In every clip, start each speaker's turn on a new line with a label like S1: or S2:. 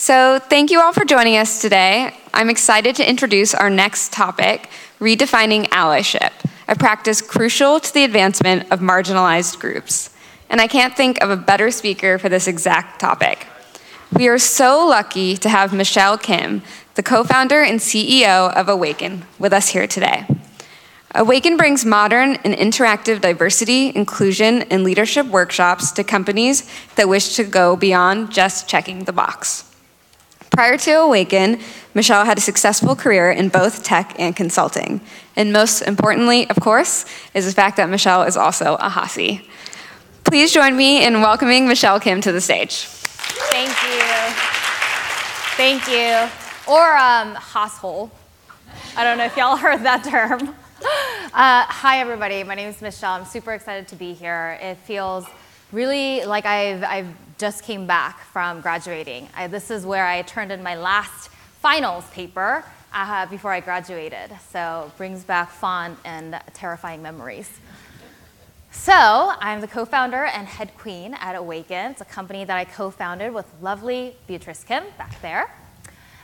S1: So thank you all for joining us today. I'm excited to introduce our next topic, redefining allyship, a practice crucial to the advancement of marginalized groups. And I can't think of a better speaker for this exact topic. We are so lucky to have Michelle Kim, the co-founder and CEO of Awaken, with us here today. Awaken brings modern and interactive diversity, inclusion, and leadership workshops to companies that wish to go beyond just checking the box. Prior to Awaken, Michelle had a successful career in both tech and consulting. And most importantly, of course, is the fact that Michelle is also a Haassie. Please join me in welcoming Michelle Kim to the stage.
S2: Thank you. Thank you. Or Haashole. I don't know if y'all heard that term. Hi, everybody. My name is Michelle. I'm super excited to be here. It feels really like I've just came back from graduating. This is where I turned in my last finals paper before I graduated. So it brings back fond and terrifying memories. So I'm the co-founder and head queen at Awaken. It's a company that I co-founded with lovely Beatrice Kim back there.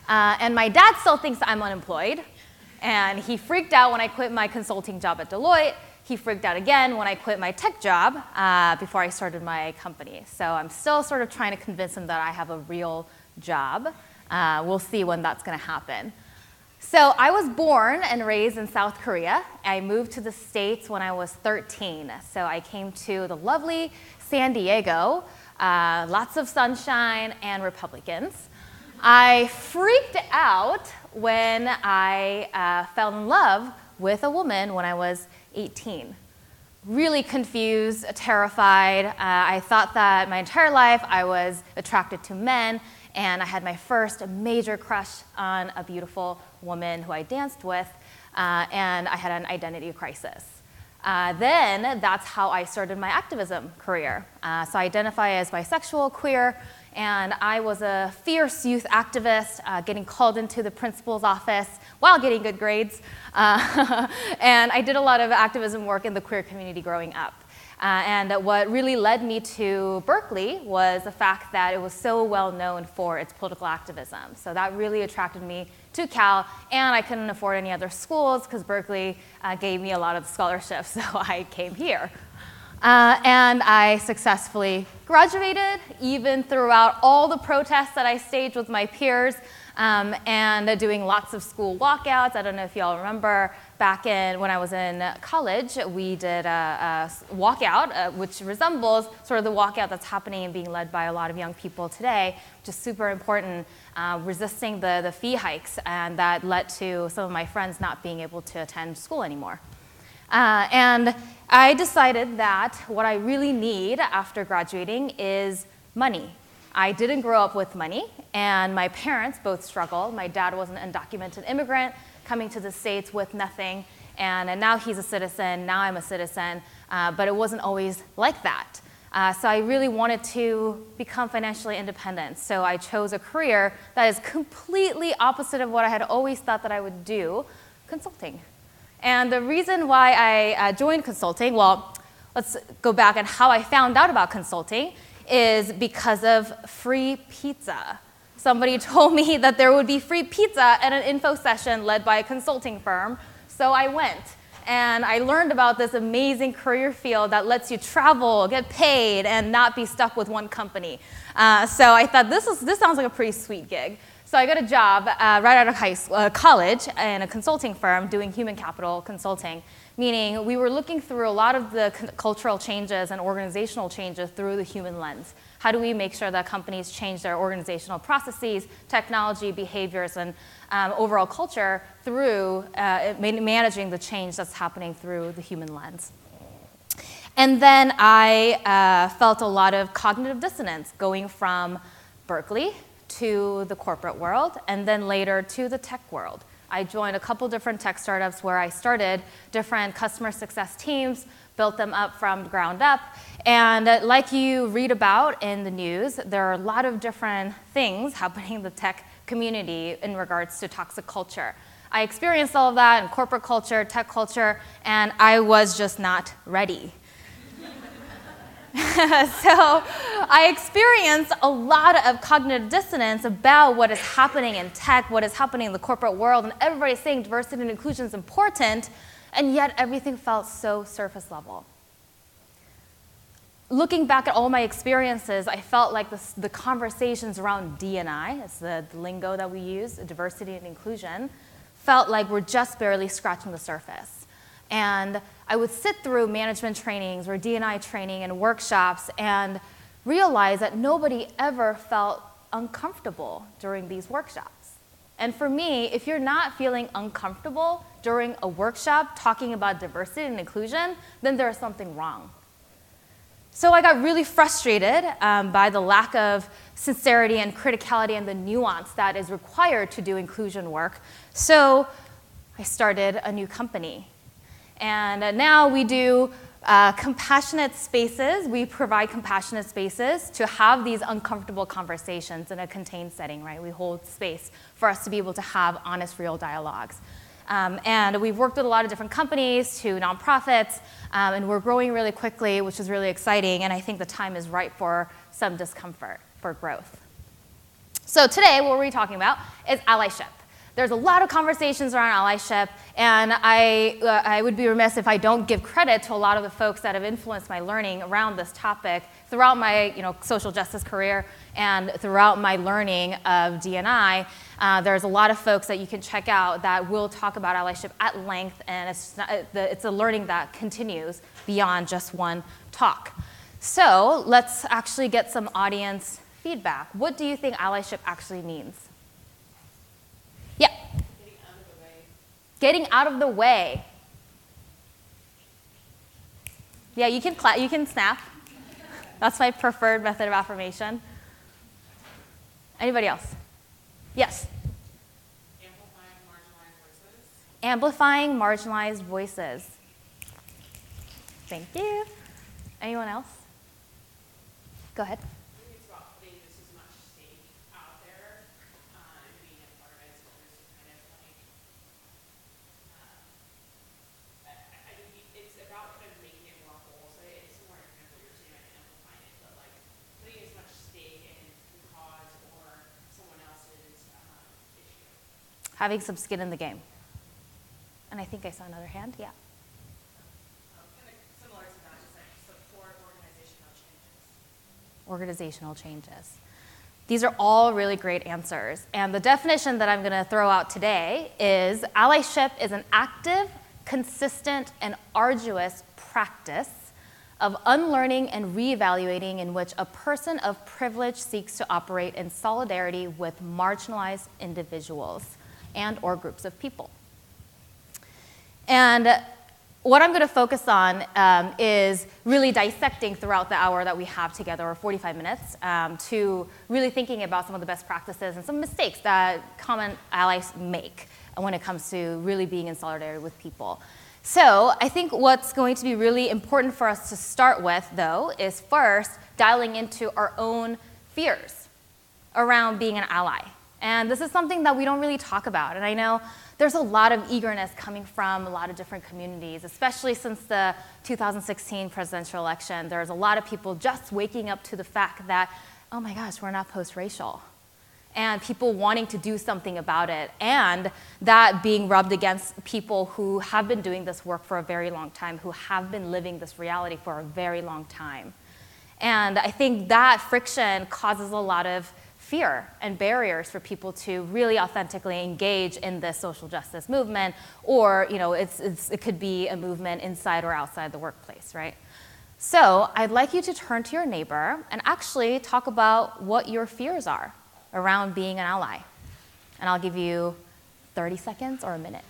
S2: And my dad still thinks I'm unemployed. And he freaked out when I quit my consulting job at Deloitte. He freaked out again when I quit my tech job before I started my company. So I'm still sort of trying to convince him that I have a real job. We'll see when that's going to happen. So I was born and raised in South Korea. I moved to the States when I was 13. So I came to the lovely San Diego, lots of sunshine and Republicans. I freaked out when I fell in love with a woman when I was 18. Really confused, terrified. I thought that my entire life I was attracted to men, and I had my first major crush on a beautiful woman who I danced with, and I had an identity crisis. Then that's how I started my activism career. So I identify as bisexual, queer, and I was a fierce youth activist, getting called into the principal's office while getting good grades. And I did a lot of activism work in the queer community growing up. And what really led me to Berkeley was the fact that it was so well known for its political activism. So that really attracted me to Cal, and I couldn't afford any other schools because Berkeley gave me a lot of scholarships, so I came here. And I successfully graduated, even throughout all the protests that I staged with my peers, and doing lots of school walkouts. I don't know if y'all remember, back when I was in college, we did a walkout, which resembles sort of the walkout that's happening and being led by a lot of young people today, which is super important, resisting the fee hikes, and that led to some of my friends not being able to attend school anymore. And I decided that what I really need after graduating is money. I didn't grow up with money, and my parents both struggled. My dad was an undocumented immigrant coming to the States with nothing, and now he's a citizen, now I'm a citizen, but it wasn't always like that. So I really wanted to become financially independent, so I chose a career that is completely opposite of what I had always thought that I would do, consulting. And the reason why I joined consulting, well, let's go back and how I found out about consulting is because of free pizza. Somebody told me that there would be free pizza at an info session led by a consulting firm, so I went. And I learned about this amazing career field that lets you travel, get paid, and not be stuck with one company. So I thought this sounds like a pretty sweet gig. So I got a job right out of college in a consulting firm doing human capital consulting, meaning we were looking through a lot of the cultural changes and organizational changes through the human lens. How do we make sure that companies change their organizational processes, technology, behaviors, and overall culture through managing the change that's happening through the human lens? And then I felt a lot of cognitive dissonance going from Berkeley to the corporate world, and then later to the tech world. I joined a couple different tech startups where I started different customer success teams, built them up from the ground up, and like you read about in the news, there are a lot of different things happening in the tech community in regards to toxic culture. I experienced all of that in corporate culture, tech culture, and I was just not ready. So I experienced a lot of cognitive dissonance about what is happening in tech, what is happening in the corporate world, and everybody's saying diversity and inclusion is important, and yet everything felt so surface level. Looking back at all my experiences, I felt like the conversations around D&I, it's the lingo that we use, diversity and inclusion, felt like we're just barely scratching the surface. And I would sit through management trainings or D&I training and workshops and realize that nobody ever felt uncomfortable during these workshops. And for me, if you're not feeling uncomfortable during a workshop talking about diversity and inclusion, then there's something wrong. So I got really frustrated by the lack of sincerity and criticality and the nuance that is required to do inclusion work. So I started a new company. And now we do compassionate spaces. We provide compassionate spaces to have these uncomfortable conversations in a contained setting, right? We hold space for us to be able to have honest, real dialogues. And we've worked with a lot of different companies to nonprofits, and we're growing really quickly, which is really exciting, and I think the time is right for some discomfort for growth. So today, what we're talking about is allyship. There's a lot of conversations around allyship, and I would be remiss if I don't give credit to a lot of the folks that have influenced my learning around this topic throughout my social justice career and throughout my learning of D&I. There's a lot of folks that you can check out that will talk about allyship at length, and it's a learning that continues beyond just one talk. So let's actually get some audience feedback. What do you think allyship actually means? Yeah.
S3: Getting out of the way.
S2: Getting out of the way. Yeah, you can clap, you can snap. That's my preferred method of affirmation. Anybody else? Yes.
S3: Amplifying marginalized voices.
S2: Amplifying marginalized voices. Thank you. Anyone else? Go ahead.
S3: It's about putting just as much stake out there and being a part of it. So there's kind of like, I think it's about kind of making it more whole. So it's more kind of what you're saying, like amplifying it, but like putting as much stake in the cause or someone else's issue.
S2: Having some skin in the game. And I think I saw another hand. Yeah.
S3: Kind of similar to that, just like support organizational changes.
S2: Organizational changes. These are all really great answers. And the definition that I'm going to throw out today is allyship is an active, consistent, and arduous practice of unlearning and reevaluating in which a person of privilege seeks to operate in solidarity with marginalized individuals and or groups of people. And what I'm going to focus on is really dissecting throughout the hour that we have together, or 45 minutes, to really thinking about some of the best practices and some mistakes that common allies make when it comes to really being in solidarity with people. So I think what's going to be really important for us to start with, though, is first dialing into our own fears around being an ally. And this is something that we don't really talk about. And I know there's a lot of eagerness coming from a lot of different communities, especially since the 2016 presidential election. There's a lot of people just waking up to the fact that, oh my gosh, we're not post-racial. And people wanting to do something about it, and that being rubbed against people who have been doing this work for a very long time, who have been living this reality for a very long time. And I think that friction causes a lot of fear and barriers for people to really authentically engage in this social justice movement, or it could be a movement inside or outside the workplace, right? So I'd like you to turn to your neighbor and actually talk about what your fears are around being an ally. And I'll give you 30 seconds or a minute.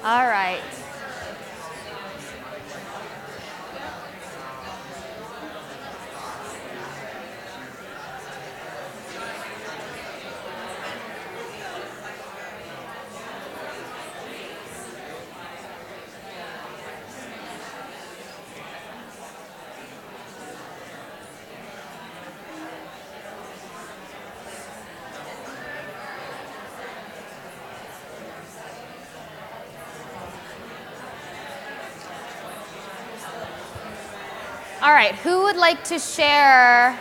S2: All right. All right, who would like to share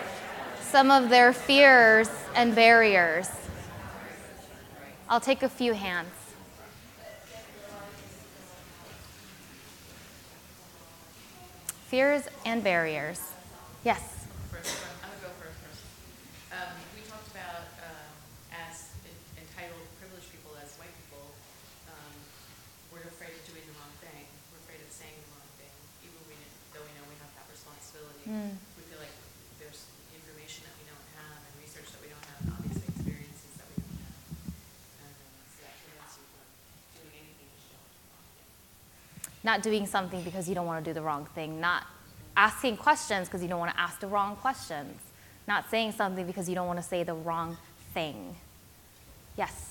S2: some of their fears and barriers? I'll take a few hands. Fears and barriers. Yes.
S3: I'm gonna go first. We talked about as entitled, privileged people, as white people, we're afraid of doing the wrong thing. We're afraid of saying the wrong thing, even though we know we have that responsibility. We feel like there's information that we don't have and research that we don't have, and obviously experiences that we don't have. And so that prevents you from doing anything to show the wrong thing.
S2: Not doing something because you don't want to do the wrong thing. Not asking questions because you don't want to ask the wrong questions. Not saying something because you don't want to say the wrong thing. Yes.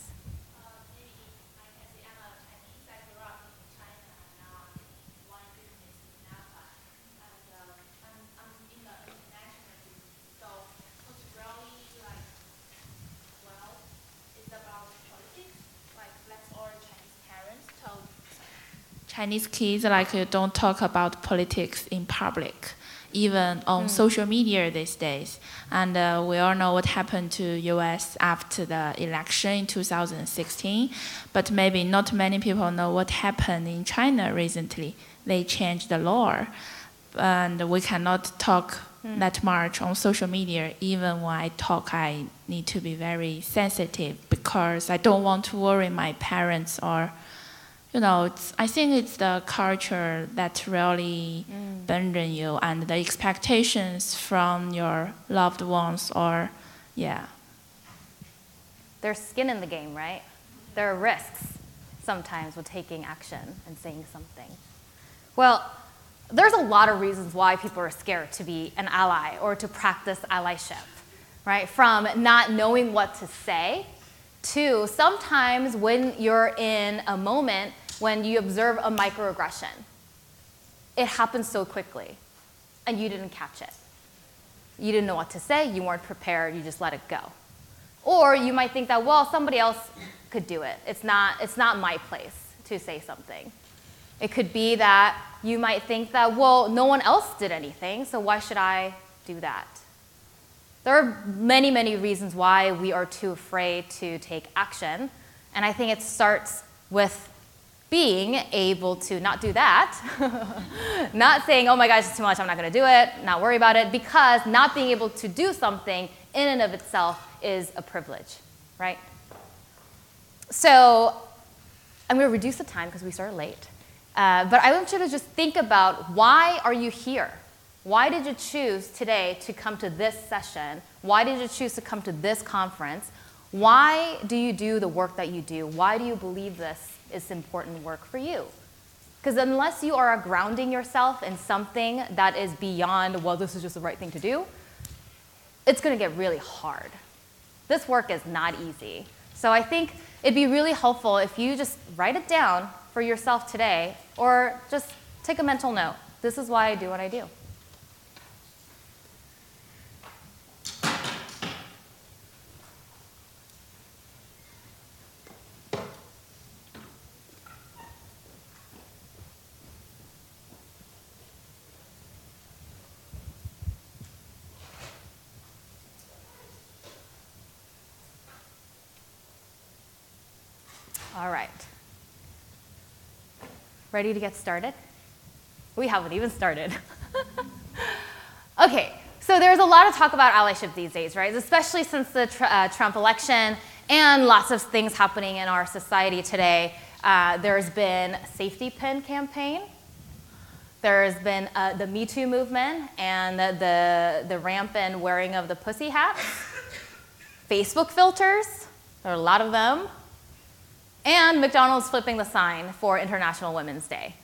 S4: Chinese kids don't talk about politics in public, even on social media these days. And we all know what happened to U.S. after the election in 2016, but maybe not many people know what happened in China recently. They changed the law, and we cannot talk that much on social media. Even when I talk, I need to be very sensitive because I don't want to worry my parents or I think it's the culture that really burden you and the expectations from your loved ones
S2: There's skin in the game, right? There are risks sometimes with taking action and saying something. Well, there's a lot of reasons why people are scared to be an ally or to practice allyship, right? From not knowing what to say to sometimes when you're in a moment when you observe a microaggression. It happens so quickly, and you didn't catch it. You didn't know what to say, you weren't prepared, you just let it go. Or you might think that, well, somebody else could do it. It's not my place to say something. It could be that you might think that, well, no one else did anything, so why should I do that? There are many, many reasons why we are too afraid to take action, and I think it starts with being able to not do that, not saying, oh my gosh, it's too much, I'm not going to do it, not worry about it, because not being able to do something in and of itself is a privilege, right? So I'm going to reduce the time because we started late, but I want you to just think about, why are you here? Why did you choose today to come to this session? Why did you choose to come to this conference? Why do you do the work that you do? Why do you believe this is important work for you? Because unless you are grounding yourself in something that is beyond, well, this is just the right thing to do, it's going to get really hard. This work is not easy. So I think it'd be really helpful if you just write it down for yourself today, or just take a mental note. This is why I do what I do. All right. Ready to get started? We haven't even started. Okay, so there's a lot of talk about allyship these days, right? Especially since the Trump election and lots of things happening in our society today. There's been a safety pin campaign. There's been the Me Too movement and the rampant wearing of the pussy hats. Facebook filters, there are a lot of them. And McDonald's flipping the sign for International Women's Day.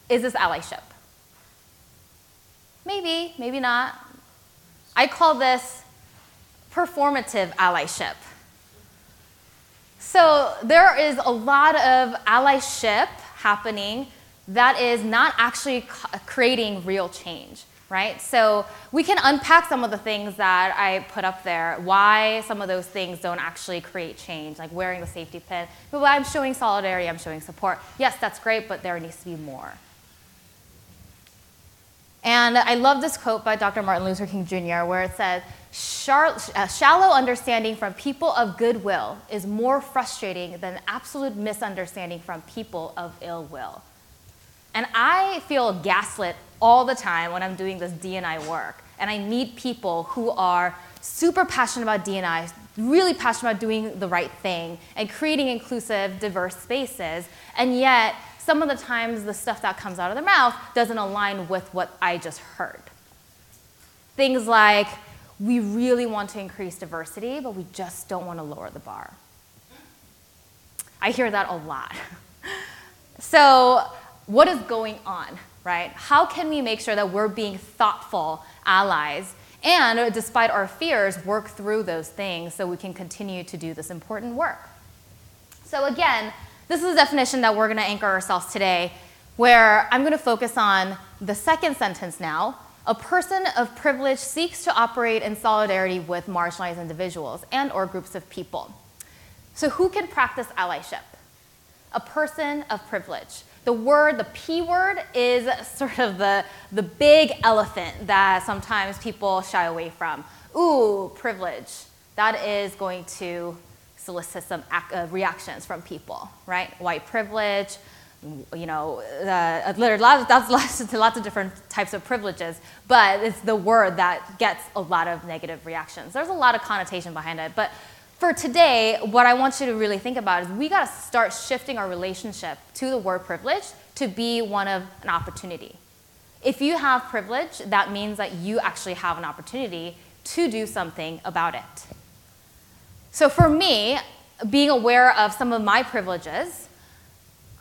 S2: Is this allyship? Maybe, maybe not. I call this performative allyship. So there is a lot of allyship happening that is not actually creating real change, right? So we can unpack some of the things that I put up there, why some of those things don't actually create change, like wearing the safety pin. But I'm showing solidarity, I'm showing support. Yes, that's great, but there needs to be more. And I love this quote by Dr. Martin Luther King Jr., where it says, shallow understanding from people of goodwill is more frustrating than absolute misunderstanding from people of ill will. And I feel gaslit all the time when I'm doing this D&I work. And I meet people who are super passionate about D&I, really passionate about doing the right thing and creating inclusive, diverse spaces. And yet, some of the times, the stuff that comes out of their mouth doesn't align with what I just heard. Things like, we really want to increase diversity, but we just don't want to lower the bar. I hear that a lot. So what is going on, right? How can we make sure that we're being thoughtful allies and, despite our fears, work through those things so we can continue to do this important work? So again, this is a definition that we're going to anchor ourselves today, where I'm going to focus on the second sentence now. A person of privilege seeks to operate in solidarity with marginalized individuals and or groups of people. So who can practice allyship? A person of privilege. The P word is sort of the big elephant that sometimes people shy away from. Ooh, privilege. That is going to solicit some reactions from people, right? White privilege, you know, lots of different types of privileges, but it's the word that gets a lot of negative reactions. There's a lot of connotation behind it, but for today, what I want you to really think about is we got to start shifting our relationship to the word privilege to be one of an opportunity. If you have privilege, that means that you actually have an opportunity to do something about it. So for me, being aware of some of my privileges,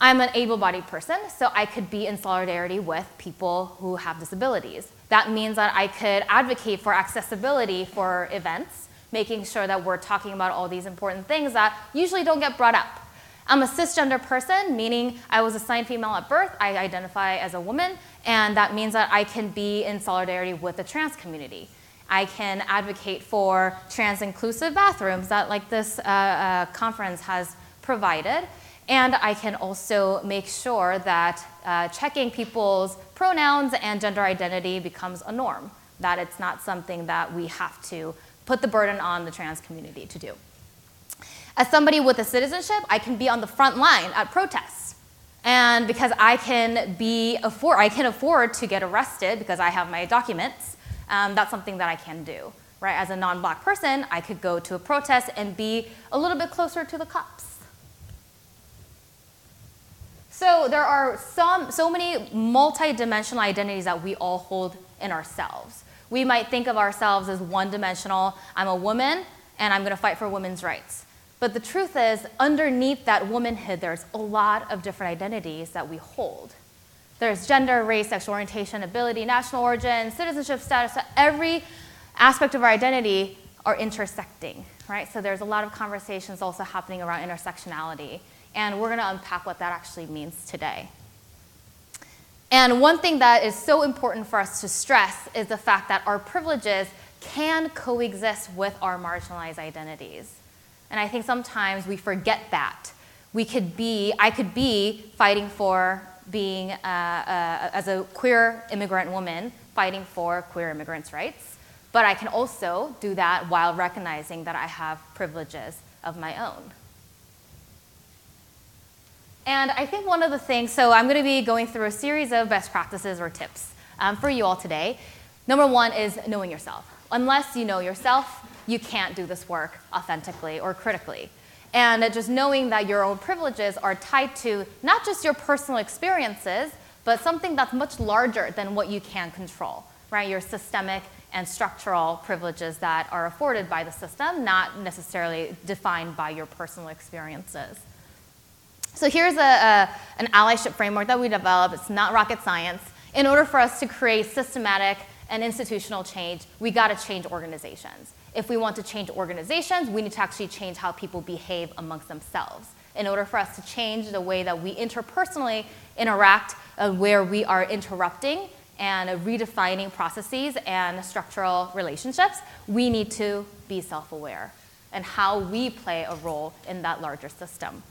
S2: I'm an able-bodied person, so I could be in solidarity with people who have disabilities. That means that I could advocate for accessibility for events, making sure that we're talking about all these important things that usually don't get brought up. I'm a cisgender person, meaning I was assigned female at birth, I identify as a woman, and that means that I can be in solidarity with the trans community. I can advocate for trans-inclusive bathrooms that like this conference has provided. And I can also make sure that checking people's pronouns and gender identity becomes a norm, that it's not something that we have to put the burden on the trans community to do. As somebody with a citizenship, I can be on the front line at protests. And because I can afford to get arrested because I have my documents, that's something that I can do, right? As a non-Black person, I could go to a protest and be a little bit closer to the cops. So there are so many multi-dimensional identities that we all hold in ourselves. We might think of ourselves as one-dimensional. I'm a woman, and I'm going to fight for women's rights. But the truth is, underneath that womanhood, there's a lot of different identities that we hold. There's gender, race, sexual orientation, ability, national origin, citizenship status. So every aspect of our identity are intersecting, right? So there's a lot of conversations also happening around intersectionality. And we're going to unpack what that actually means today. And one thing that is so important for us to stress is the fact that our privileges can coexist with our marginalized identities. And I think sometimes we forget that. I could be fighting for being, as a queer immigrant woman, fighting for queer immigrants' rights. But I can also do that while recognizing that I have privileges of my own. And I think one of the things, so I'm going to be going through a series of best practices or tips for you all today. Number one is knowing yourself. Unless you know yourself, you can't do this work authentically or critically. And just knowing that your own privileges are tied to not just your personal experiences, but something that's much larger than what you can control, right? Your systemic and structural privileges that are afforded by the system, not necessarily defined by your personal experiences. So here's an allyship framework that we developed. It's not rocket science. In order for us to create systematic and institutional change, we got to change organizations. If we want to change organizations, we need to actually change how people behave amongst themselves. In order for us to change the way that we interpersonally interact, where we are interrupting and redefining processes and structural relationships, we need to be self-aware and how we play a role in that larger system.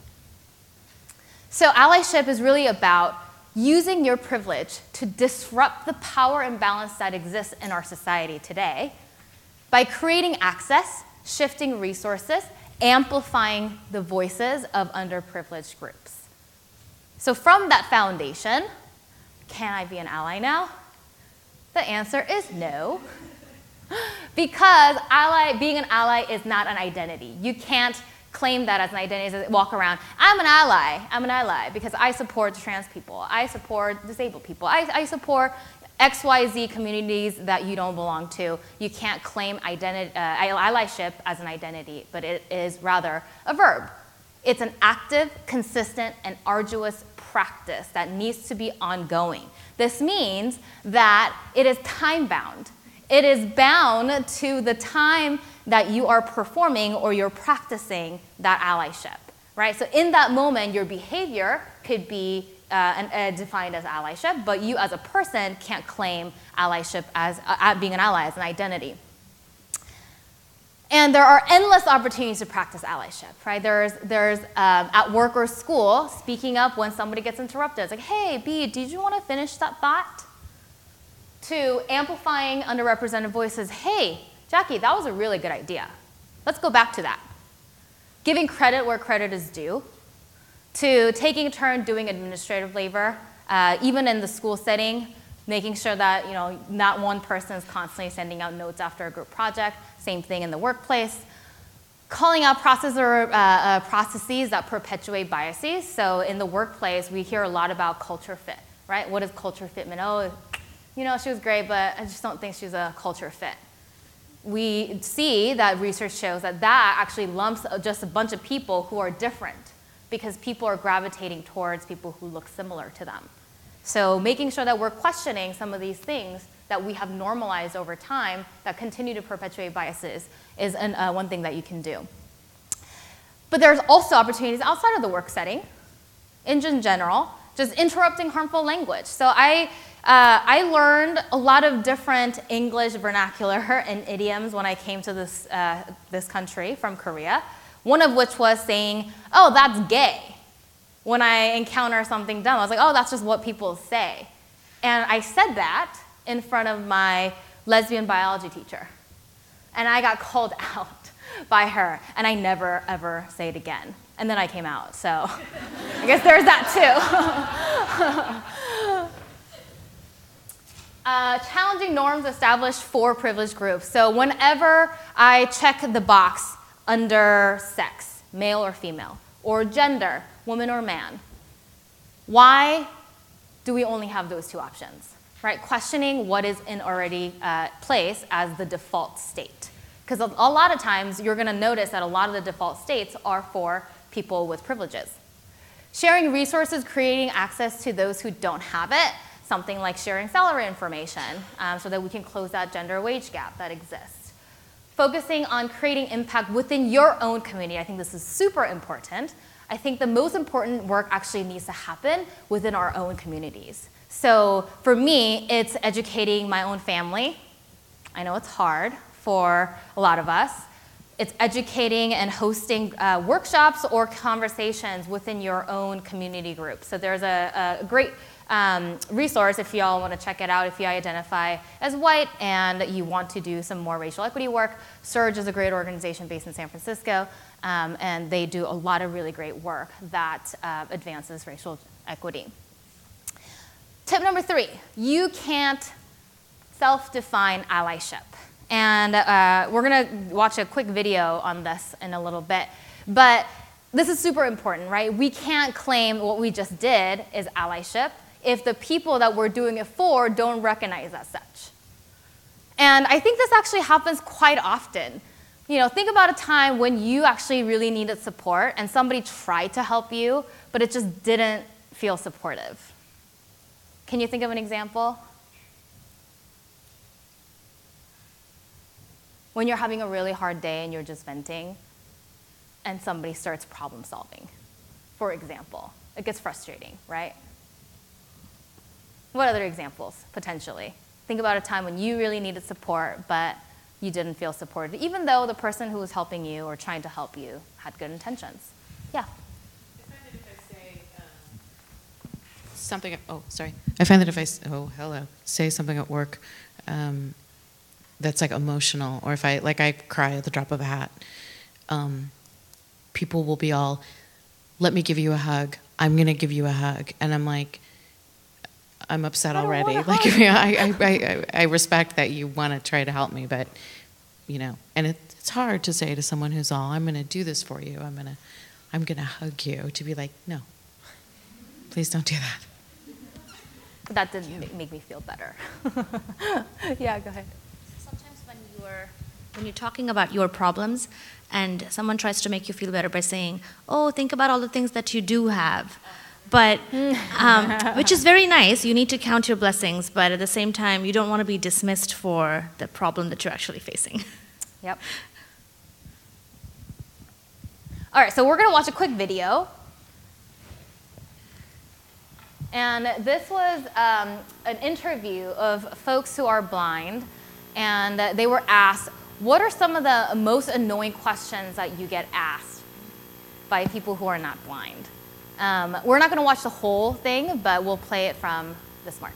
S2: So allyship is really about using your privilege to disrupt the power imbalance that exists in our society today by creating access, shifting resources, amplifying the voices of underprivileged groups. So from that foundation, can I be an ally now? The answer is no. Because being an ally is not an identity. You can't claim that as an identity, walk around, I'm an ally because I support trans people, I support disabled people, I support XYZ communities that you don't belong to. You can't claim allyship as an identity, but it is rather a verb. It's an active, consistent, and arduous practice that needs to be ongoing. This means that it is time-bound. It is bound to the time that you are performing or you're practicing that allyship, right? So in that moment, your behavior could be defined as allyship, but you as a person can't claim allyship as being an ally as an identity. And there are endless opportunities to practice allyship, right? There's at work or school, speaking up when somebody gets interrupted. It's like, hey, B, did you want to finish that thought? To amplifying underrepresented voices, hey, Jackie, that was a really good idea. Let's go back to that. Giving credit where credit is due, to taking a turn doing administrative labor, even in the school setting, making sure that not one person is constantly sending out notes after a group project, same thing in the workplace. Calling out processes that perpetuate biases. So in the workplace, we hear a lot about culture fit, right? What does culture fit mean? Oh, she was great, but I just don't think she's a culture fit. We see that research shows that actually lumps just a bunch of people who are different because people are gravitating towards people who look similar to them. So making sure that we're questioning some of these things that we have normalized over time that continue to perpetuate biases is one thing that you can do. But there's also opportunities outside of the work setting, in general, just interrupting harmful language. So I learned a lot of different English vernacular and idioms when I came to this country from Korea, one of which was saying, oh, that's gay. When I encounter something dumb, I was like, oh, that's just what people say. And I said that in front of my lesbian biology teacher. And I got called out by her, and I never, ever say it again. And then I came out, so I guess there's that too. Challenging norms established for privileged groups. So whenever I check the box under sex, male or female, or gender, woman or man, why do we only have those two options? Right? Questioning what is in already place as the default state. Because a lot of times you're going to notice that a lot of the default states are for people with privileges. Sharing resources, creating access to those who don't have it, something like sharing salary information so that we can close that gender wage gap that exists. Focusing on creating impact within your own community. I think this is super important. I think the most important work actually needs to happen within our own communities. So for me, it's educating my own family. I know it's hard for a lot of us. It's educating and hosting workshops or conversations within your own community group. So there's a great resource if y'all want to check it out if you identify as white and you want to do some more racial equity work. SURGE is a great organization based in San Francisco, and they do a lot of really great work that advances racial equity. Tip number 3, you can't self-define allyship. And we're going to watch a quick video on this in a little bit. But this is super important, right? We can't claim what we just did is allyship if the people that we're doing it for don't recognize as such. And I think this actually happens quite often. You know, think about a time when you actually really needed support and somebody tried to help you, but it just didn't feel supportive. Can you think of an example? When you're having a really hard day and you're just venting, and somebody starts problem solving, for example. It gets frustrating, right? What other examples, potentially? Think about a time when you really needed support, but you didn't feel supported, even though the person who was helping you or trying to help you had good intentions. Yeah?
S3: I find that if I say something, I find that if I, say something at work that's like emotional, or if I cry at the drop of a hat, people will be all, let me give you a hug. I'm gonna give you a hug. And I'm like, I'm upset already. Like, I respect that you want to try to help me, but you know, and it's hard to say to someone who's all, I'm going to do this for you. I'm going to hug you, to be like, no, please don't do that.
S2: But that didn't make me feel better. Yeah, go ahead.
S5: Sometimes when you're talking about your problems, and someone tries to make you feel better by saying, oh, think about all the things that you do have. But, which is very nice, you need to count your blessings, but at the same time, you don't want to be dismissed for the problem that you're actually facing.
S2: Yep. All right, so we're going to watch a quick video. And this was an interview of folks who are blind, and they were asked, what are some of the most annoying questions that you get asked by people who are not blind? We're not going to watch the whole thing, but we'll play it from this mark.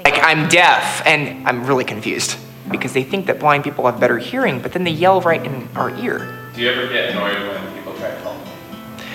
S6: Like, I'm deaf, and I'm really confused because they think that blind people have better hearing, but then they yell right in our ear.
S7: Do you ever get annoyed when people try to help?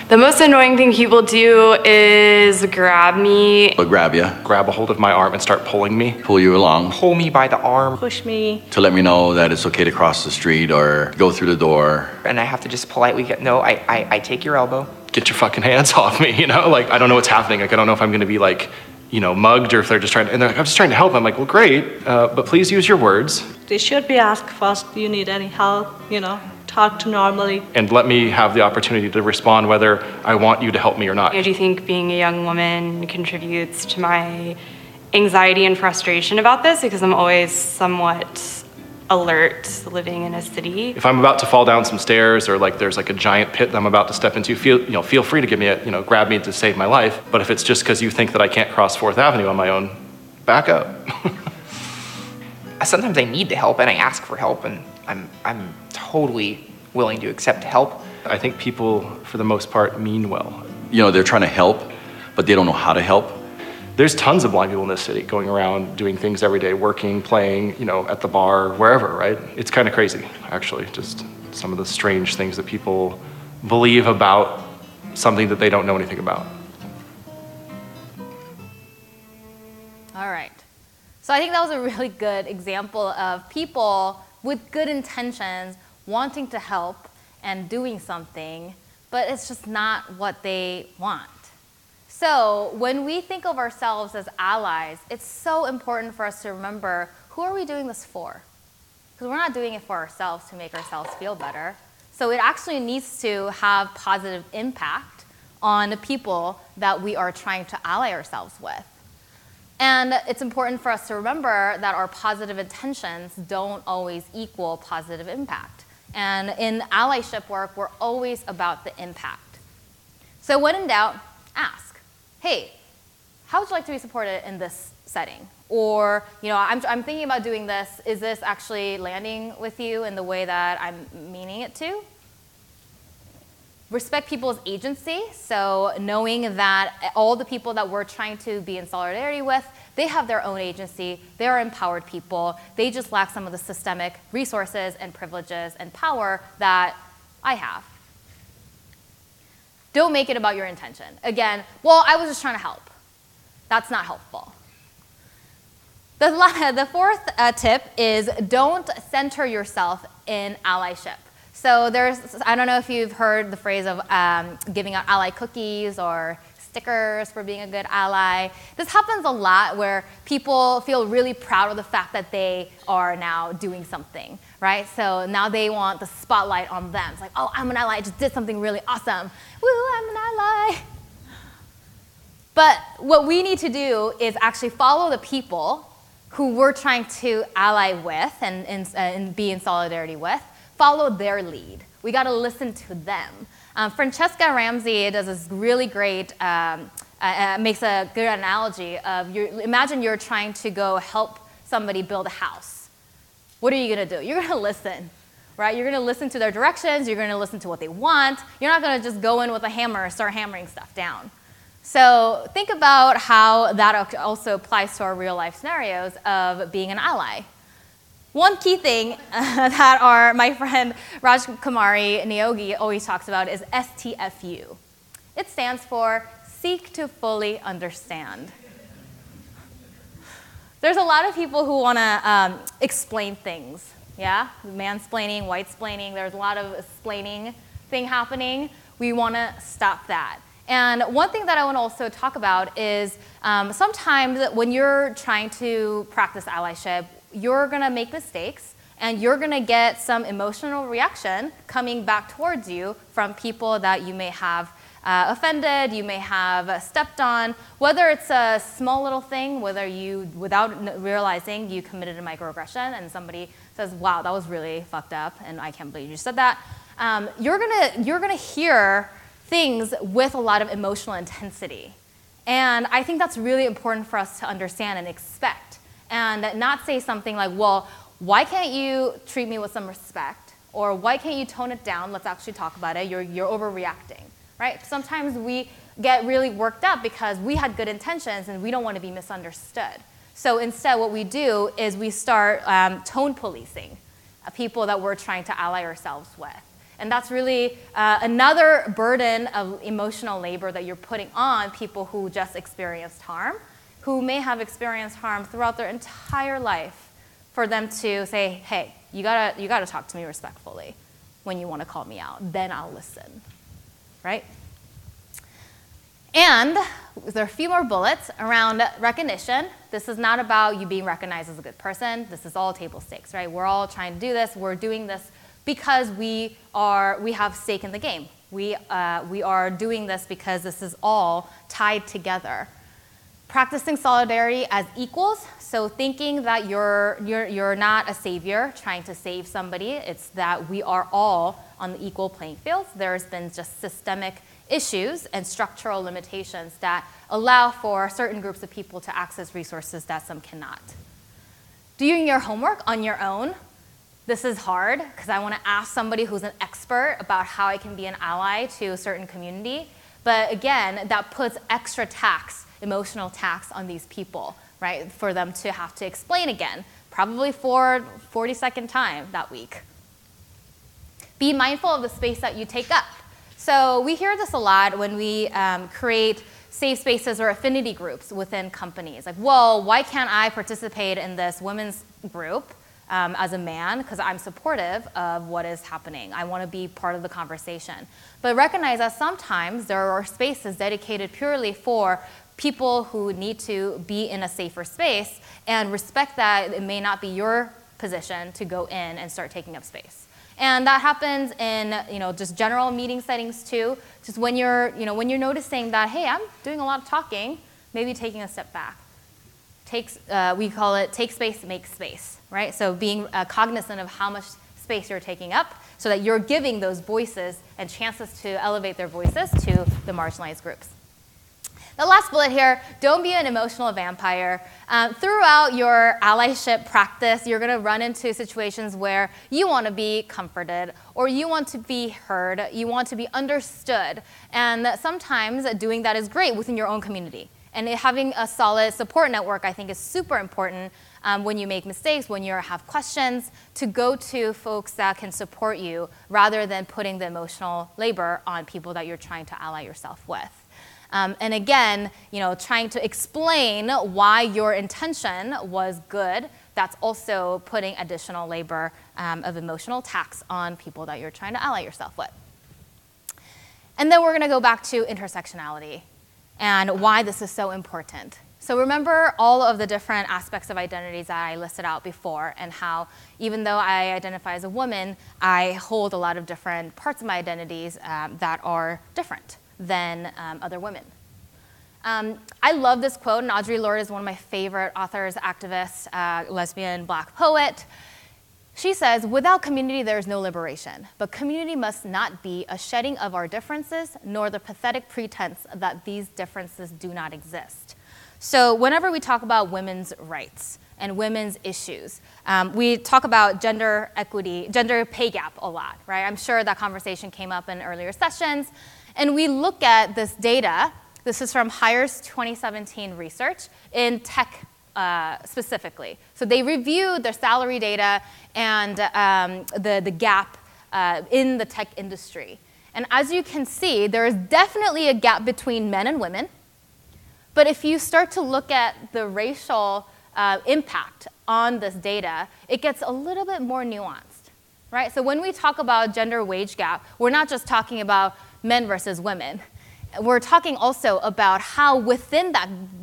S8: The most annoying thing people do is grab me.
S9: Or grab you.
S7: Grab a hold of my arm and start pulling me.
S9: Pull you along.
S6: Pull me by the arm.
S8: Push me.
S9: To let me know that it's okay to cross the street or go through the door.
S6: And I have to just politely get, no, I take your elbow.
S7: Get your fucking hands off me, you know? Like, I don't know what's happening. Like, I don't know if I'm gonna be like, you know, mugged, or if they're just trying to, and they're like, I'm just trying to help. I'm like, well, great, but please use your words.
S8: They should be asked first, do you need any help, you know, talk to normally.
S7: And let me have the opportunity to respond whether I want you to help me or not.
S8: Do you think being a young woman contributes to my anxiety and frustration about this? Because I'm always somewhat alert living in a city.
S7: If I'm about to fall down some stairs, or like there's like a giant pit that I'm about to step into, feel free to give me a, grab me to save my life. But if it's just because you think that I can't cross 4th Avenue on my own, back up.
S6: Sometimes I need to help and I ask for help, and I'm totally willing to accept help.
S7: I think people, for the most part, mean well.
S9: You know, they're trying to help, but they don't know how to help.
S7: There's tons of blind people in this city going around doing things every day, working, playing, at the bar, wherever, right? It's kind of crazy, actually, just some of the strange things that people believe about something that they don't know anything about.
S2: All right. So I think that was a really good example of people with good intentions wanting to help and doing something, but it's just not what they want. So when we think of ourselves as allies, it's so important for us to remember, who are we doing this for? Because we're not doing it for ourselves to make ourselves feel better. So it actually needs to have positive impact on the people that we are trying to ally ourselves with. And it's important for us to remember that our positive intentions don't always equal positive impact. And in allyship work, we're always about the impact. So when in doubt, ask. Hey, how would you like to be supported in this setting? Or, I'm thinking about doing this. Is this actually landing with you in the way that I'm meaning it to? Respect people's agency. So knowing that all the people that we're trying to be in solidarity with, they have their own agency. They are empowered people. They just lack some of the systemic resources and privileges and power that I have. Don't make it about your intention. Again, well, I was just trying to help. That's not helpful. The fourth tip is don't center yourself in allyship. So I don't know if you've heard the phrase of giving out ally cookies or stickers for being a good ally. This happens a lot where people feel really proud of the fact that they are now doing something, right? So now they want the spotlight on them. It's like, oh, I'm an ally, I just did something really awesome. Woo, I'm an ally. But what we need to do is actually follow the people who we're trying to ally with and be in solidarity with, follow their lead. We got to listen to them. Francesca Ramsey does this really great, makes a good analogy of, imagine you're trying to go help somebody build a house. What are you going to do? You're going to listen, right? You're going to listen to their directions. You're going to listen to what they want. You're not going to just go in with a hammer and start hammering stuff down. So think about how that also applies to our real life scenarios of being an ally. One key thing that my friend Raj Kumari Neogi always talks about is STFU. It stands for Seek to Fully Understand. There's a lot of people who want to explain things, yeah? Mansplaining, white-splaining, there's a lot of explaining thing happening. We want to stop that. And one thing that I want to also talk about is sometimes when you're trying to practice allyship, you're going to make mistakes, and you're going to get some emotional reaction coming back towards you from people that you may have offended, you may have stepped on, whether it's a small little thing, whether you, without realizing, you committed a microaggression, and somebody says, wow, that was really fucked up, and I can't believe you said that. You're gonna hear things with a lot of emotional intensity. And I think that's really important for us to understand and expect. And not say something like, well, why can't you treat me with some respect? Or why can't you tone it down? Let's actually talk about it. You're overreacting, right? Sometimes we get really worked up because we had good intentions and we don't want to be misunderstood. So instead, what we do is we start tone policing people that we're trying to ally ourselves with. And that's really another burden of emotional labor that you're putting on people who just experienced harm, who may have experienced harm throughout their entire life, for them to say, hey, you gotta talk to me respectfully when you want to call me out. Then I'll listen, right? And there are a few more bullets around recognition. This is not about you being recognized as a good person. This is all table stakes, right? We're all trying to do this. We're doing this because we have stake in the game. We are doing this because this is all tied together. Practicing solidarity as equals, so thinking that you're not a savior trying to save somebody. It's that we are all on the equal playing field. There's been just systemic issues and structural limitations that allow for certain groups of people to access resources that some cannot. Doing your homework on your own. This is hard because I want to ask somebody who's an expert about how I can be an ally to a certain community. But again, that puts extra tax, emotional tax on these people, right? For them to have to explain again, probably for 42nd time that week. Be mindful of the space that you take up. So we hear this a lot when we create safe spaces or affinity groups within companies. Like, well, why can't I participate in this women's group as a man? Because I'm supportive of what is happening. I want to be part of the conversation. But recognize that sometimes there are spaces dedicated purely for people who need to be in a safer space, and respect that it may not be your position to go in and start taking up space. And that happens in just general meeting settings too. Just when you're noticing that, hey, I'm doing a lot of talking, maybe taking a step back. We call it take space, make space, right? So being cognizant of how much space you're taking up so that you're giving those voices and chances to elevate their voices to the marginalized groups. The last bullet here, don't be an emotional vampire. Throughout your allyship practice, you're going to run into situations where you want to be comforted, or you want to be heard, you want to be understood. And sometimes doing that is great within your own community. And having a solid support network, I think, is super important when you make mistakes, when you have questions, to go to folks that can support you rather than putting the emotional labor on people that you're trying to ally yourself with. And again, trying to explain why your intention was good, that's also putting additional labor of emotional tax on people that you're trying to ally yourself with. And then we're going to go back to intersectionality. and why this is so important. So remember all of the different aspects of identities that I listed out before, and how even though I identify as a woman, I hold a lot of different parts of my identities that are different than other women. I love this quote, and Audre Lorde is one of my favorite authors, activists, lesbian, Black poet. She says, "Without community, there is no liberation, but community must not be a shedding of our differences, nor the pathetic pretense that these differences do not exist." So whenever we talk about women's rights and women's issues, we talk about gender equity, gender pay gap a lot, right? I'm sure that conversation came up in earlier sessions. And we look at this data. This is from Hire's 2017 research in tech specifically. So they reviewed their salary data and the gap in the tech industry. And as you can see, there is definitely a gap between men and women. But if you start to look at the racial impact on this data, it gets a little bit more nuanced, right? So when we talk about gender wage gap, we're not just talking about men versus women. We're talking also about how within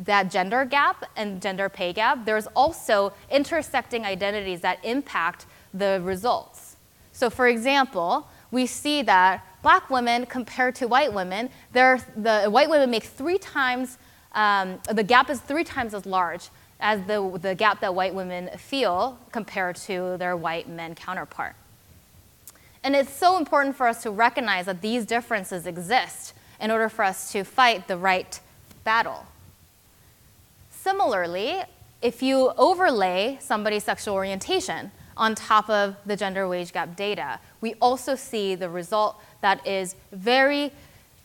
S2: that gender gap and gender pay gap, there's also intersecting identities that impact the results. So for example, we see that Black women compared to white women, the white women make 3 times the gap is 3 times as large as the gap that white women feel compared to their white men counterpart. And it's so important for us to recognize that these differences exist in order for us to fight the right battle. Similarly, if you overlay somebody's sexual orientation on top of the gender wage gap data, we also see the result that is very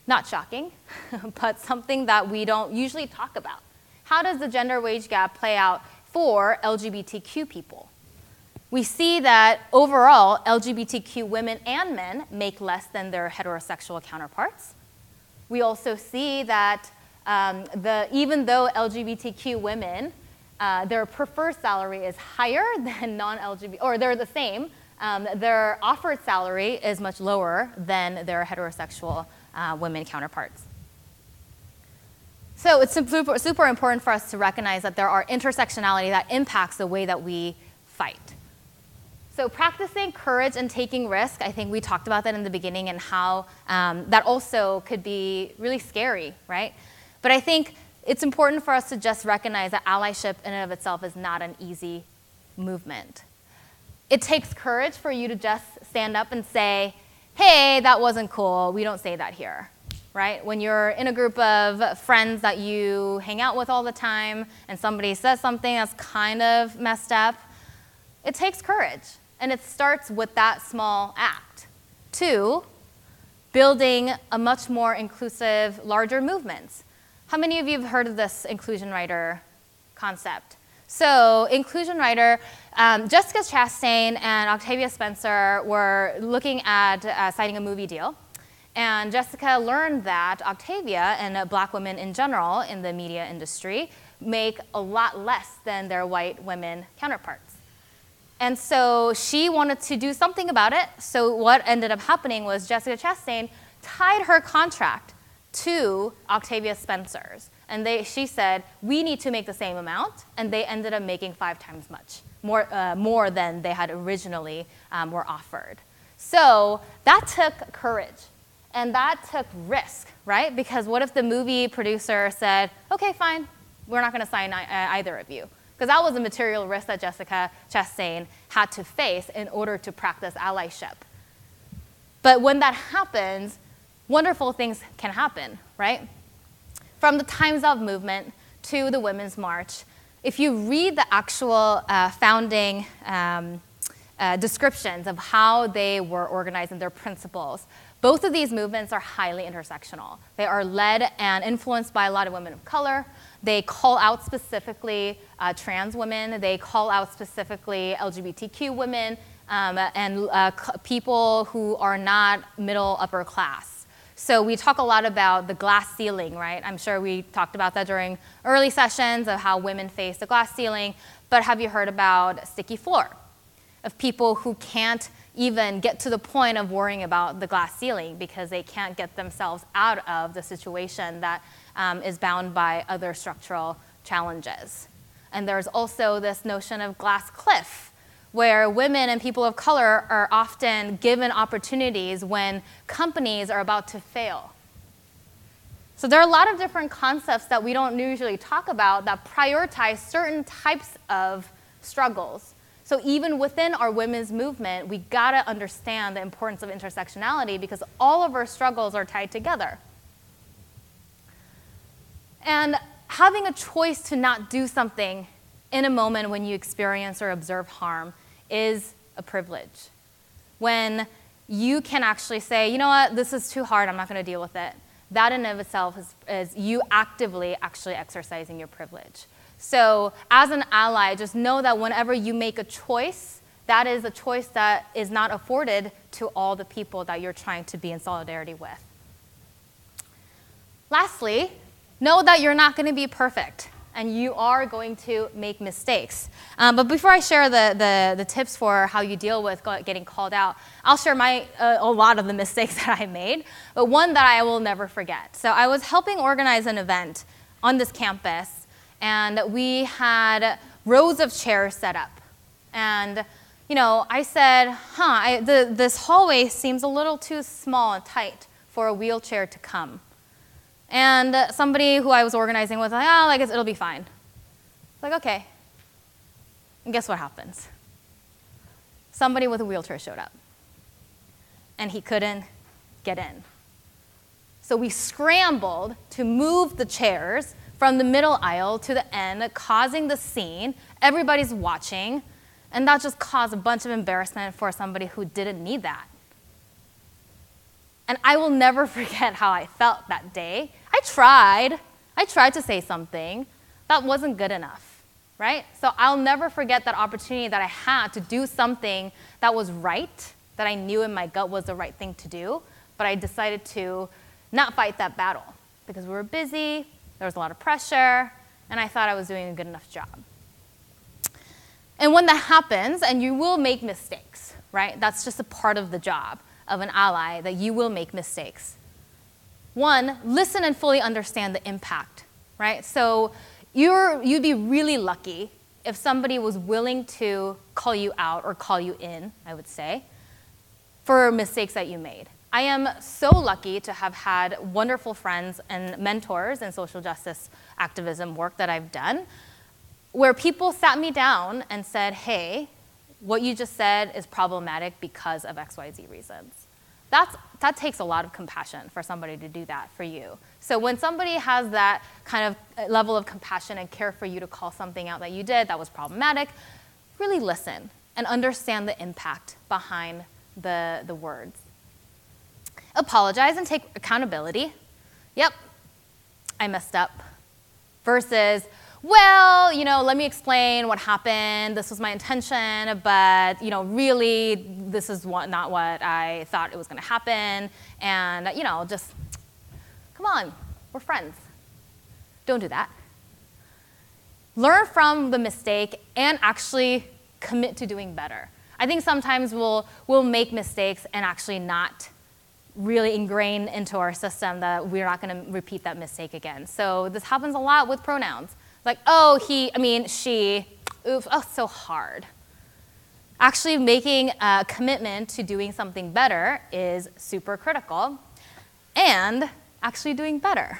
S2: not shocking, but something that we don't usually talk about. How does the gender wage gap play out for LGBTQ people? We see that overall, LGBTQ women and men make less than their heterosexual counterparts. We also see that even though LGBTQ women, their preferred salary is higher than non-LGBT, or they're the same, their offered salary is much lower than their heterosexual women counterparts. So it's super, super important for us to recognize that there are intersectionality that impacts the way that we fight. So practicing courage and taking risk, I think we talked about that in the beginning, and how that also could be really scary, right? But I think it's important for us to just recognize that allyship in and of itself is not an easy movement. It takes courage for you to just stand up and say, hey, that wasn't cool, we don't say that here, right? When you're in a group of friends that you hang out with all the time and somebody says something that's kind of messed up, it takes courage. And it starts with that small act. 2, building a much more inclusive, larger movements. How many of you have heard of this inclusion rider concept? So inclusion rider, Jessica Chastain and Octavia Spencer were looking at signing a movie deal. And Jessica learned that Octavia and Black women in general in the media industry make a lot less than their white women counterparts. And so she wanted to do something about it. So what ended up happening was Jessica Chastain tied her contract to Octavia Spencer's. And she said, we need to make the same amount. And they ended up making 5 times more than they had originally were offered. So that took courage. And that took risk, right? Because what if the movie producer said, okay, fine, we're not going to sign either of you? Because that was a material risk that Jessica Chastain had to face in order to practice allyship. But when that happens, wonderful things can happen, right? From the Time's Up movement to the Women's March, if you read the actual founding descriptions of how they were organized and their principles, both of these movements are highly intersectional. They are led and influenced by a lot of women of color. They call out specifically trans women. They call out specifically LGBTQ women and people who are not middle upper class. So we talk a lot about the glass ceiling, right? I'm sure we talked about that during early sessions of how women face the glass ceiling. But have you heard about sticky floor? Of people who can't even get to the point of worrying about the glass ceiling because they can't get themselves out of the situation that is bound by other structural challenges. And there's also this notion of glass cliff, where women and people of color are often given opportunities when companies are about to fail. So there are a lot of different concepts that we don't usually talk about that prioritize certain types of struggles. So even within our women's movement, we gotta understand the importance of intersectionality because all of our struggles are tied together. And having a choice to not do something in a moment when you experience or observe harm is a privilege. When you can actually say, you know what, this is too hard, I'm not gonna deal with it. That in and of itself is you actively actually exercising your privilege. So as an ally, just know that whenever you make a choice, that is a choice that is not afforded to all the people that you're trying to be in solidarity with. Lastly, know that you're not going to be perfect and you are going to make mistakes. But before I share the tips for how you deal with getting called out, I'll share a lot of the mistakes that I made, but one that I will never forget. So I was helping organize an event on this campus, and we had rows of chairs set up. And I said, this hallway seems a little too small and tight for a wheelchair to come. And somebody who I was organizing with, I guess it'll be fine. It's like, okay. And guess what happens? Somebody with a wheelchair showed up. And he couldn't get in. So we scrambled to move the chairs from the middle aisle to the end, causing the scene. Everybody's watching. And that just caused a bunch of embarrassment for somebody who didn't need that. And I will never forget how I felt that day. I tried to say something. That wasn't good enough, right? So I'll never forget that opportunity that I had to do something that was right, that I knew in my gut was the right thing to do, but I decided to not fight that battle because we were busy, there was a lot of pressure, and I thought I was doing a good enough job. And when that happens, and you will make mistakes, right? That's just a part of the job of an ally, that you will make mistakes. One, listen and fully understand the impact, right? So you'd be really lucky if somebody was willing to call you out or call you in, I would say, for mistakes that you made. I am so lucky to have had wonderful friends and mentors in social justice activism work that I've done, where people sat me down and said, hey, what you just said is problematic because of XYZ reasons. That takes a lot of compassion for somebody to do that for you. So when somebody has that kind of level of compassion and care for you to call something out that you did that was problematic, really listen and understand the impact behind the words. Apologize and take accountability. Yep, I messed up. Versus, well, let me explain what happened. This was my intention, but, really, this is not what I thought it was going to happen. And, just, come on, we're friends. Don't do that. Learn from the mistake and actually commit to doing better. I think sometimes we'll make mistakes and actually not really ingrain into our system that we're not going to repeat that mistake again. So this happens a lot with pronouns. Like, she, oof, so hard. Actually making a commitment to doing something better is super critical. And actually doing better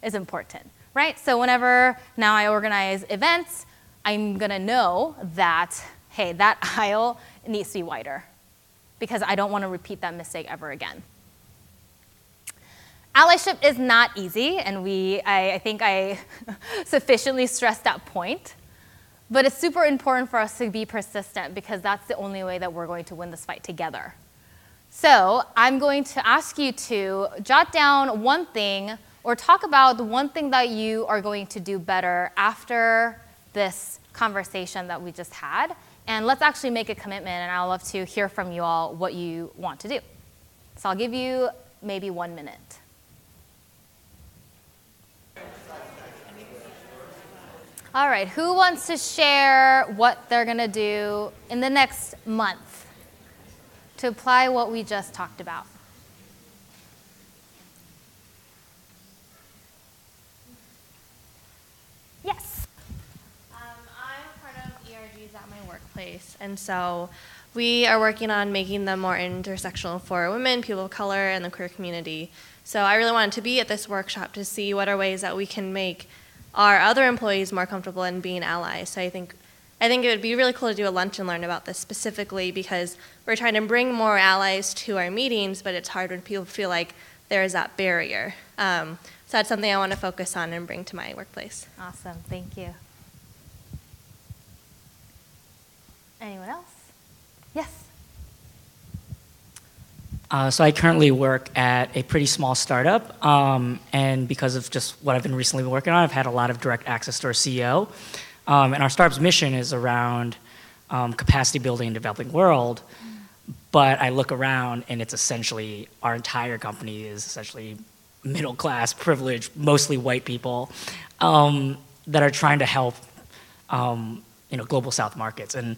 S2: is important, right? So whenever now I organize events, I'm gonna know that, hey, that aisle needs to be wider because I don't wanna repeat that mistake ever again. Allyship is not easy, and I think I sufficiently stressed that point. But it's super important for us to be persistent because that's the only way that we're going to win this fight together. So I'm going to ask you to jot down one thing or talk about the one thing that you are going to do better after this conversation that we just had. And let's actually make a commitment, and I'd love to hear from you all what you want to do. So I'll give you maybe 1 minute. All right, who wants to share what they're gonna do in the next month to apply what we just talked about?
S10: workplace. And so we are working on making them more intersectional for women, people of color, and the queer community. So I really wanted to be at this workshop to see what are ways that we can make our other employees more comfortable in being allies. So I think it would be really cool to do a lunch and learn about this specifically, because we're trying to bring more allies to our meetings, but it's hard when people feel like there is that barrier. So that's something I want to focus on and bring to my workplace.
S2: Awesome, thank you. Anyone else? Yes.
S11: So I currently work at a pretty small startup, and because of just what I've been recently working on, I've had a lot of direct access to our CEO. And our startup's mission is around capacity building in the developing world, but I look around and it's essentially, our entire company is essentially middle class, privileged, mostly white people that are trying to help global South markets. And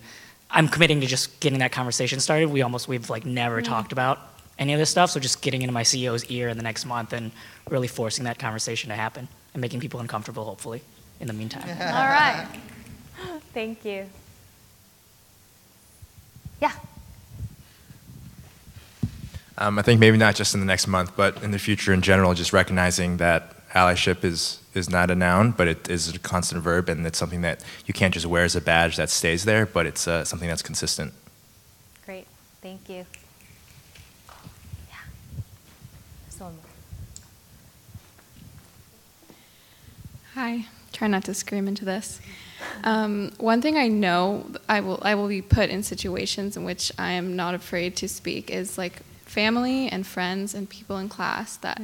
S11: I'm committing to just getting that conversation started. We've like never talked about any of this stuff, so just getting into my CEO's ear in the next month and really forcing that conversation to happen and making people uncomfortable, hopefully, in the meantime.
S2: All right. Thank you. Yeah.
S12: I think maybe not just in the next month, but in the future in general, just recognizing that allyship is not a noun, but it is a constant verb, and it's something that you can't just wear as a badge that stays there, but it's something that's consistent.
S2: Great, thank you. Yeah. So
S13: Hi, try not to scream into this. One thing I know I will be put in situations in which I am not afraid to speak is like family and friends and people in class that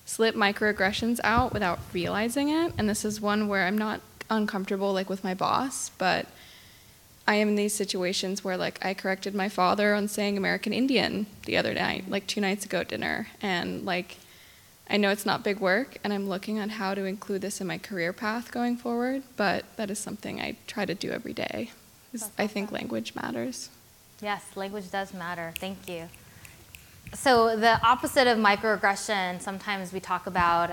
S13: slip microaggressions out without realizing it. And this is one where I'm not uncomfortable like with my boss, but I am in these situations where like I corrected my father on saying American Indian the other night, like 2 nights ago at dinner. And like, I know it's not big work and I'm looking at how to include this in my career path going forward, but that is something I try to do every day. I think language matters.
S2: Yes, language does matter. Thank you. So the opposite of microaggression, sometimes we talk about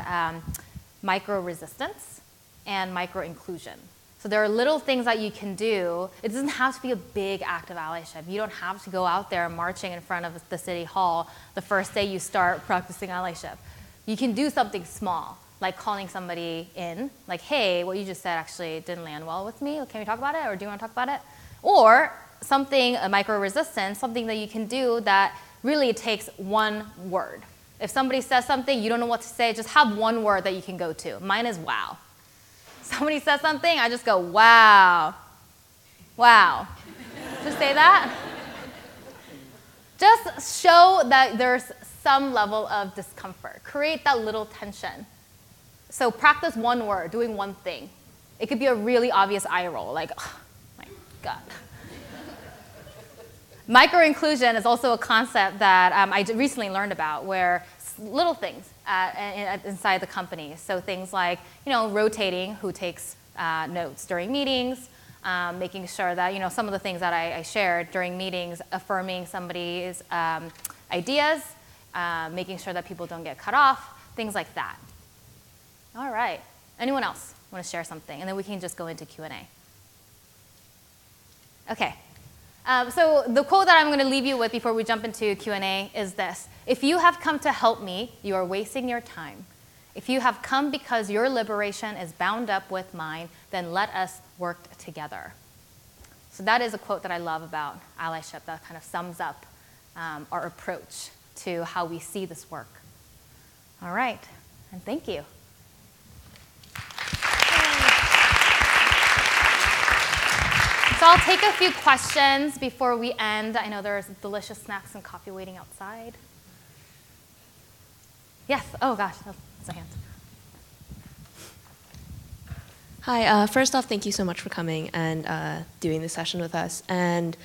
S2: micro-resistance and micro-inclusion. So there are little things that you can do. It doesn't have to be a big act of allyship. You don't have to go out there marching in front of the city hall the first day you start practicing allyship. You can do something small, like calling somebody in, like, hey, what you just said actually didn't land well with me. Can we talk about it, or do you want to talk about it? Or something, a micro-resistance, something that you can do that really takes one word. If somebody says something, you don't know what to say, just have one word that you can go to. Mine is wow. Somebody says something, I just go, wow. Wow. Just say that. Just show that there's some level of discomfort. Create that little tension. So practice one word, doing one thing. It could be a really obvious eye roll, like, oh my God. Micro-inclusion is also a concept that I recently learned about, where little things inside the company. So things like, rotating who takes notes during meetings, making sure that, some of the things that I shared during meetings, affirming somebody's ideas, making sure that people don't get cut off, things like that. All right. Anyone else want to share something? And then we can just go into Q&A. Okay. So the quote that I'm going to leave you with before we jump into Q&A is this: if you have come to help me, you are wasting your time. If you have come because your liberation is bound up with mine, then let us work together. So that is a quote that I love about allyship that kind of sums up our approach to how we see this work. All right, and thank you. So I'll take a few questions before we end. I know there's delicious snacks and coffee waiting outside. Yes, oh gosh, that's a hand.
S14: Hi, first off, thank you so much for coming and doing this session with us. And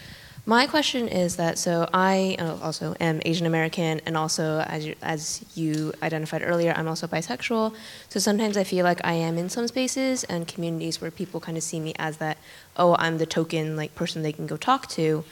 S14: my question is that, so I also am Asian American, and also, as you identified earlier, I'm also bisexual. So sometimes I feel like I am in some spaces and communities where people kind of see me as that, oh, I'm the token person they can go talk to.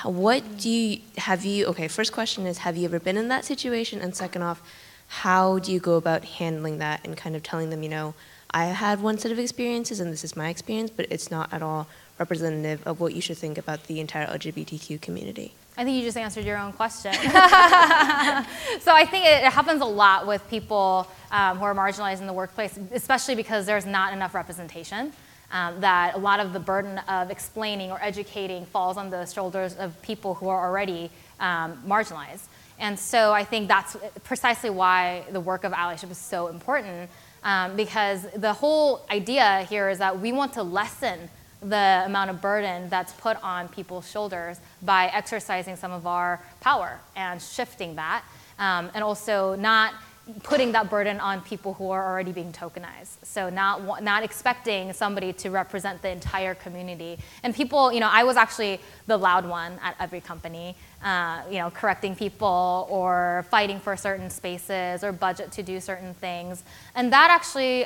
S14: Okay, first question is, have you ever been in that situation? And second off, how do you go about handling that and kind of telling them, I had one set of experiences and this is my experience, but it's not at all representative of what you should think about the entire LGBTQ community?
S2: I think you just answered your own question. So I think it happens a lot with people who are marginalized in the workplace, especially because there's not enough representation. That a lot of the burden of explaining or educating falls on the shoulders of people who are already marginalized. And so I think that's precisely why the work of allyship is so important, because the whole idea here is that we want to lessen the amount of burden that's put on people's shoulders by exercising some of our power and shifting that, and also not putting that burden on people who are already being tokenized. So not expecting somebody to represent the entire community. And people, I was actually the loud one at every company, correcting people or fighting for certain spaces or budget to do certain things. And that actually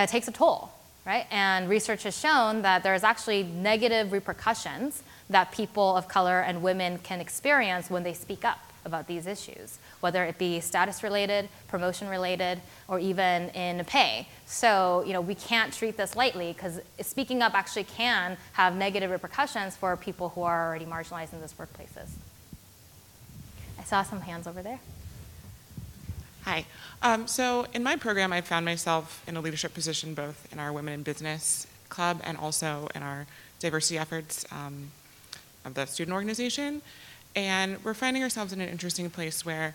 S2: takes a toll, right? And research has shown that there's actually negative repercussions that people of color and women can experience when they speak up about these issues, whether it be status related, promotion related, or even in pay. So, we can't treat this lightly, because speaking up actually can have negative repercussions for people who are already marginalized in those workplaces. I saw some hands over there.
S15: Hi. So in my program, I found myself in a leadership position both in our Women in Business Club and also in our diversity efforts of the student organization. And we're finding ourselves in an interesting place where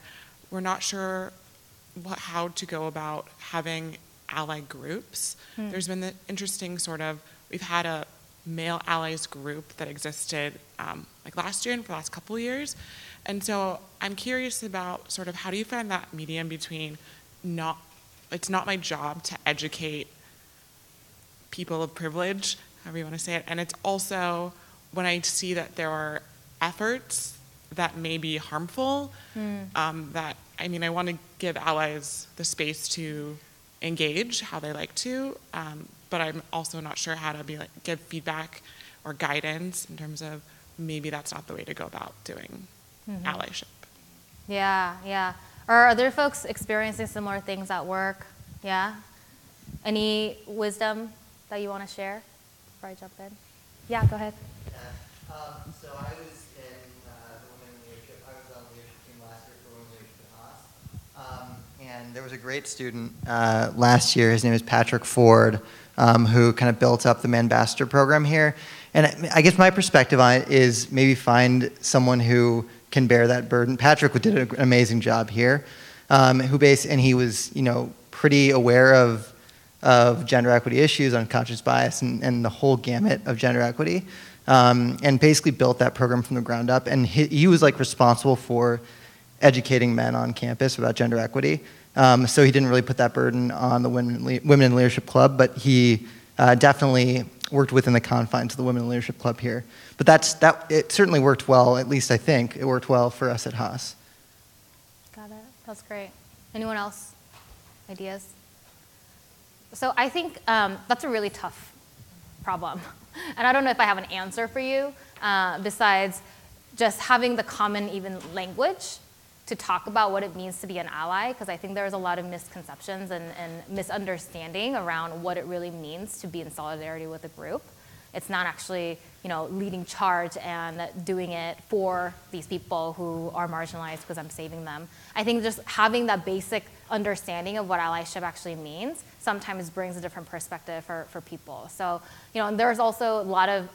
S15: we're not sure how to go about having ally groups. There's been the interesting we've had a male allies group that existed like last year and for the last couple of years. And so I'm curious about how do you find that medium between it's not my job to educate people of privilege, however you want to say it, and it's also when I see that there are efforts that may be harmful, I want to give allies the space to engage how they like to, but I'm also not sure how to give feedback or guidance in terms of maybe that's not the way to go about doing allyship.
S2: Yeah. Are other folks experiencing similar things at work? Yeah? Any wisdom that you want to share before I jump in? Yeah, go ahead.
S16: So I was in the Women in Leadership. I was on the leadership team last year for Women in Leadership at Haas. And there was a great student last year. His name is Patrick Ford, who kind of built up the Ambassador program here. And I guess my perspective on it is maybe find someone who can bear that burden. Patrick did an amazing job here, and he was pretty aware of gender equity issues, unconscious bias, and the whole gamut of gender equity. And basically built that program from the ground up. And he was responsible for educating men on campus about gender equity. So he didn't really put that burden on the Women in Leadership Club, but he definitely worked within the confines of the Women in Leadership Club here. But it certainly worked well, at least I think. It worked well for us at Haas.
S2: Got it. That's great. Anyone else? Ideas? So I think that's a really tough problem. And I don't know if I have an answer for you, besides just having the common even language to talk about what it means to be an ally, because I think there's a lot of misconceptions and misunderstanding around what it really means to be in solidarity with a group. It's not actually, leading charge and doing it for these people who are marginalized because I'm saving them. I think just having that basic understanding of what allyship actually means sometimes brings a different perspective for people. So, and there's also a lot of,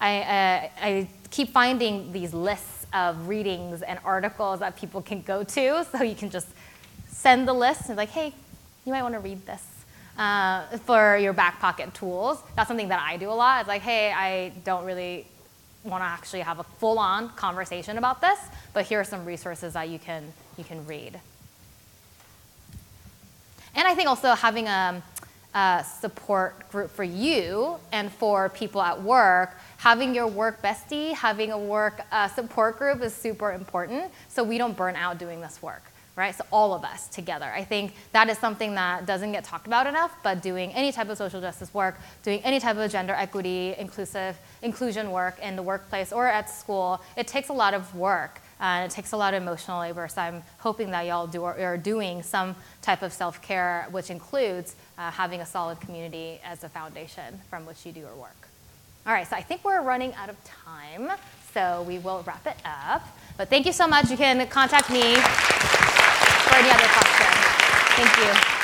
S2: I keep finding these lists of readings and articles that people can go to, so you can just send the list and hey, you might want to read this for your back pocket tools. That's something that I do a lot. It's hey, I don't really want to actually have a full-on conversation about this, but here are some resources that you can read. And I think also having a support group for you and for people at work, having your work bestie, having a work support group is super important so we don't burn out doing this work, right? So all of us together. I think that is something that doesn't get talked about enough, but doing any type of social justice work, doing any type of gender equity, inclusion work in the workplace or at school, it takes a lot of work. It takes a lot of emotional labor, so I'm hoping that y'all are doing some type of self-care, which includes having a solid community as a foundation from which you do your work. All right, so I think we're running out of time, so we will wrap it up. But thank you so much. You can contact me for any other questions. Thank you.